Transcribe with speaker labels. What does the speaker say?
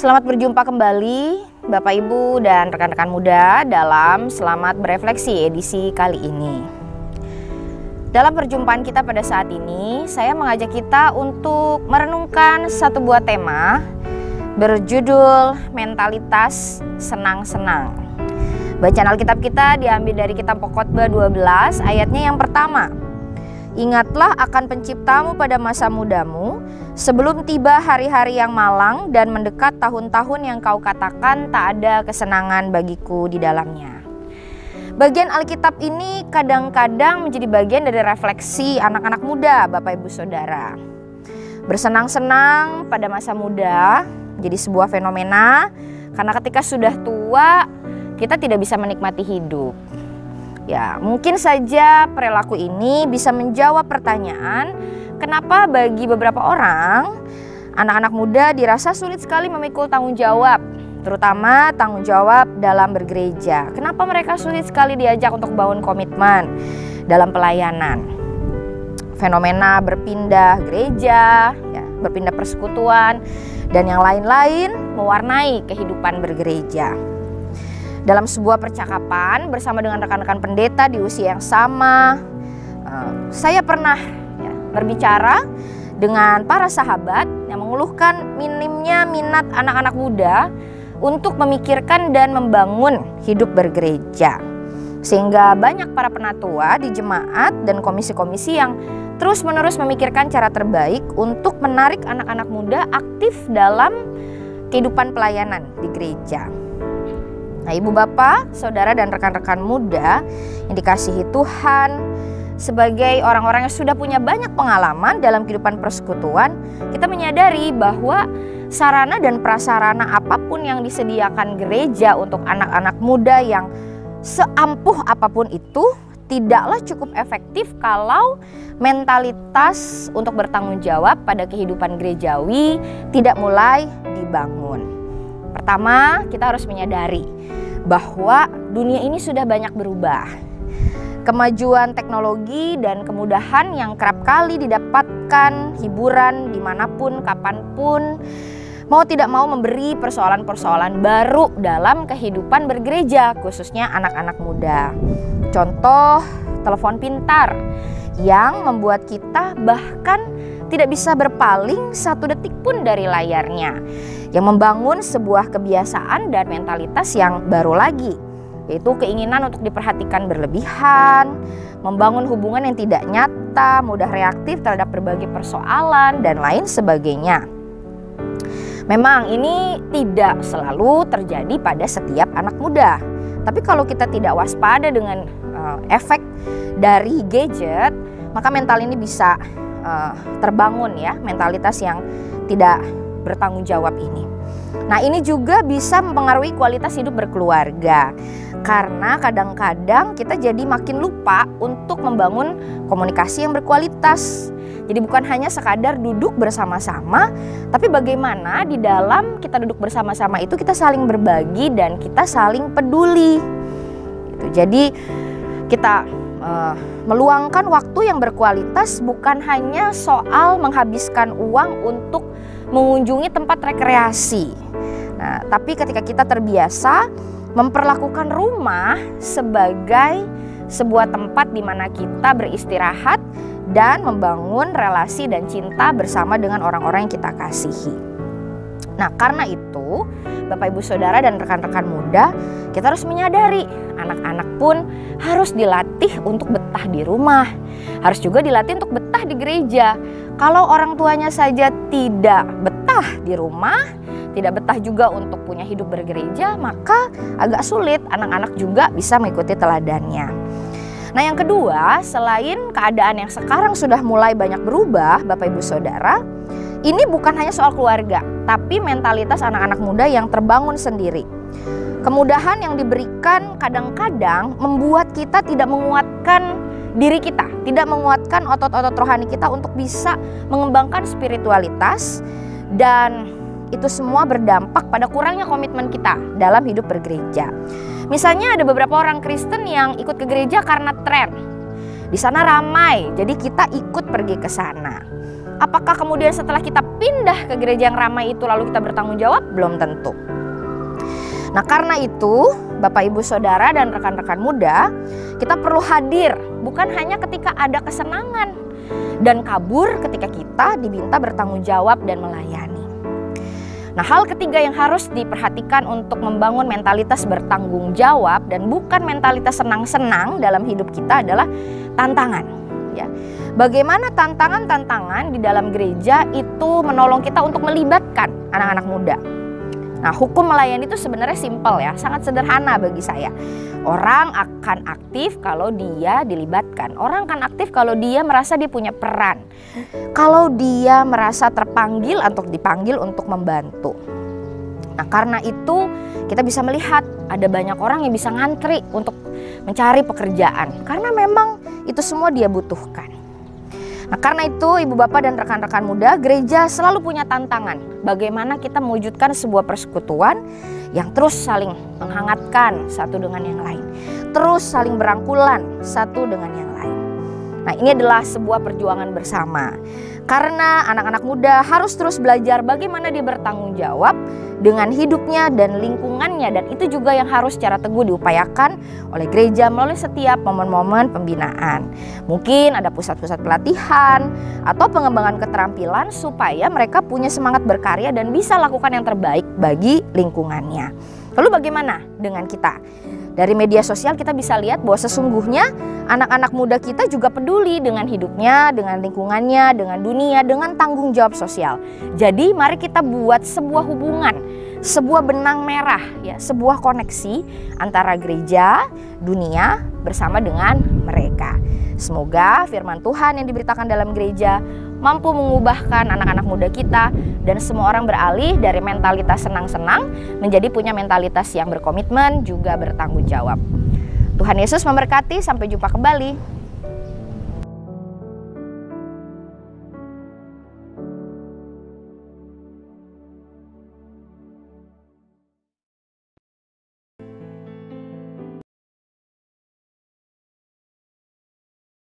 Speaker 1: Selamat berjumpa kembali Bapak Ibu dan rekan-rekan muda dalam Selamat Berefleksi edisi kali ini. Dalam perjumpaan kita pada saat ini, saya mengajak kita untuk merenungkan satu buah tema berjudul Mentalitas Senang-Senang. Bacaan Alkitab kita diambil dari kitab Pengkhotbah 12 ayatnya yang pertama. Ingatlah akan penciptamu pada masa mudamu, sebelum tiba hari-hari yang malang dan mendekat tahun-tahun yang kau katakan tak ada kesenangan bagiku di dalamnya. Bagian Alkitab ini kadang-kadang menjadi bagian dari refleksi anak-anak muda, Bapak Ibu Saudara. Bersenang-senang pada masa muda menjadi sebuah fenomena, karena ketika sudah tua kita tidak bisa menikmati hidup. Ya, mungkin saja perilaku ini bisa menjawab pertanyaan kenapa bagi beberapa orang anak-anak muda dirasa sulit sekali memikul tanggung jawab, terutama tanggung jawab dalam bergereja. Kenapa mereka sulit sekali diajak untuk bangun komitmen dalam pelayanan? Fenomena berpindah gereja, ya, berpindah persekutuan, dan yang lain-lain mewarnai kehidupan bergereja. Dalam sebuah percakapan bersama dengan rekan-rekan pendeta di usia yang sama, saya pernah berbicara dengan para sahabat yang mengeluhkan minimnya minat anak-anak muda untuk memikirkan dan membangun hidup bergereja. Sehingga banyak para penatua di jemaat dan komisi-komisi yang terus-menerus memikirkan cara terbaik untuk menarik anak-anak muda aktif dalam kehidupan pelayanan di gereja. Nah, Ibu Bapak, Saudara dan rekan-rekan muda yang dikasihi Tuhan, sebagai orang-orang yang sudah punya banyak pengalaman dalam kehidupan persekutuan, kita menyadari bahwa sarana dan prasarana apapun yang disediakan gereja untuk anak-anak muda yang seampuh apapun itu tidaklah cukup efektif kalau mentalitas untuk bertanggung jawab pada kehidupan gerejawi tidak mulai dibangun. Pertama, kita harus menyadari bahwa dunia ini sudah banyak berubah. Kemajuan teknologi dan kemudahan yang kerap kali didapatkan hiburan dimanapun, kapanpun, mau tidak mau memberi persoalan-persoalan baru dalam kehidupan bergereja, khususnya anak-anak muda. Contoh, telepon pintar yang membuat kita bahkan tidak bisa berpaling satu detik pun dari layarnya, yang membangun sebuah kebiasaan dan mentalitas yang baru lagi, yaitu keinginan untuk diperhatikan berlebihan, membangun hubungan yang tidak nyata, mudah reaktif terhadap berbagai persoalan, dan lain sebagainya. Memang ini tidak selalu terjadi pada setiap anak muda, tapi kalau kita tidak waspada dengan efek dari gadget, maka mental ini bisa terbangun, ya, mentalitas yang tidak bertanggung jawab ini. Nah, ini juga bisa mempengaruhi kualitas hidup berkeluarga, karena kadang-kadang kita jadi makin lupa untuk membangun komunikasi yang berkualitas. Jadi bukan hanya sekadar duduk bersama-sama, tapi bagaimana di dalam kita duduk bersama-sama itu kita saling berbagi dan kita saling peduli. Gitu. Jadi kita meluangkan waktu yang berkualitas bukan hanya soal menghabiskan uang untuk mengunjungi tempat rekreasi. Nah, tapi ketika kita terbiasa memperlakukan rumah sebagai sebuah tempat di mana kita beristirahat dan membangun relasi dan cinta bersama dengan orang-orang yang kita kasihi. Nah, karena itu Bapak Ibu Saudara dan rekan-rekan muda, kita harus menyadari anak-anak pun harus dilatih untuk betah di rumah, harus juga dilatih untuk betah di gereja. Kalau orang tuanya saja tidak betah di rumah, tidak betah juga untuk punya hidup bergereja, maka agak sulit anak-anak juga bisa mengikuti teladannya. Nah, yang kedua, selain keadaan yang sekarang sudah mulai banyak berubah, Bapak Ibu Saudara, ini bukan hanya soal keluarga, tapi mentalitas anak-anak muda yang terbangun sendiri. Kemudahan yang diberikan kadang-kadang membuat kita tidak menguatkan diri kita, tidak menguatkan otot-otot rohani kita untuk bisa mengembangkan spiritualitas, dan itu semua berdampak pada kurangnya komitmen kita dalam hidup bergereja. Misalnya ada beberapa orang Kristen yang ikut ke gereja karena tren. Di sana ramai, jadi kita ikut pergi ke sana. Apakah kemudian setelah kita pindah ke gereja yang ramai itu lalu kita bertanggung jawab? Belum tentu. Nah, karena itu Bapak Ibu Saudara dan rekan-rekan muda, kita perlu hadir bukan hanya ketika ada kesenangan dan kabur ketika kita diminta bertanggung jawab dan melayani. Nah, hal ketiga yang harus diperhatikan untuk membangun mentalitas bertanggung jawab dan bukan mentalitas senang-senang dalam hidup kita adalah tantangan. Ya, bagaimana tantangan-tantangan di dalam gereja itu menolong kita untuk melibatkan anak-anak muda. Nah, hukum melayani itu sebenarnya simpel ya, sangat sederhana bagi saya. Orang akan aktif kalau dia dilibatkan. Orang akan aktif kalau dia merasa dia punya peran. Kalau dia merasa terpanggil atau dipanggil untuk membantu. Nah, karena itu kita bisa melihat ada banyak orang yang bisa ngantri untuk mencari pekerjaan. Karena memang itu semua dia butuhkan. Nah, karena itu Ibu Bapak dan rekan-rekan muda, gereja selalu punya tantangan. Bagaimana kita mewujudkan sebuah persekutuan yang terus saling menghangatkan satu dengan yang lain. Terus saling berangkulan satu dengan yang lain. Nah, ini adalah sebuah perjuangan bersama. Karena anak-anak muda harus terus belajar bagaimana dia bertanggung jawab dengan hidupnya dan lingkungannya. Dan itu juga yang harus secara teguh diupayakan oleh gereja melalui setiap momen-momen pembinaan. Mungkin ada pusat-pusat pelatihan atau pengembangan keterampilan supaya mereka punya semangat berkarya dan bisa lakukan yang terbaik bagi lingkungannya. Lalu bagaimana dengan kita? Dari media sosial kita bisa lihat bahwa sesungguhnya anak-anak muda kita juga peduli dengan hidupnya, dengan lingkungannya, dengan dunia, dengan tanggung jawab sosial. Jadi mari kita buat sebuah hubungan, sebuah benang merah, ya, sebuah koneksi antara gereja, dunia bersama dengan mereka. Semoga firman Tuhan yang diberitakan dalam gereja mampu mengubahkan anak-anak muda kita dan semua orang beralih dari mentalitas senang-senang menjadi punya mentalitas yang berkomitmen juga bertanggung jawab. Tuhan Yesus memberkati, sampai jumpa kembali.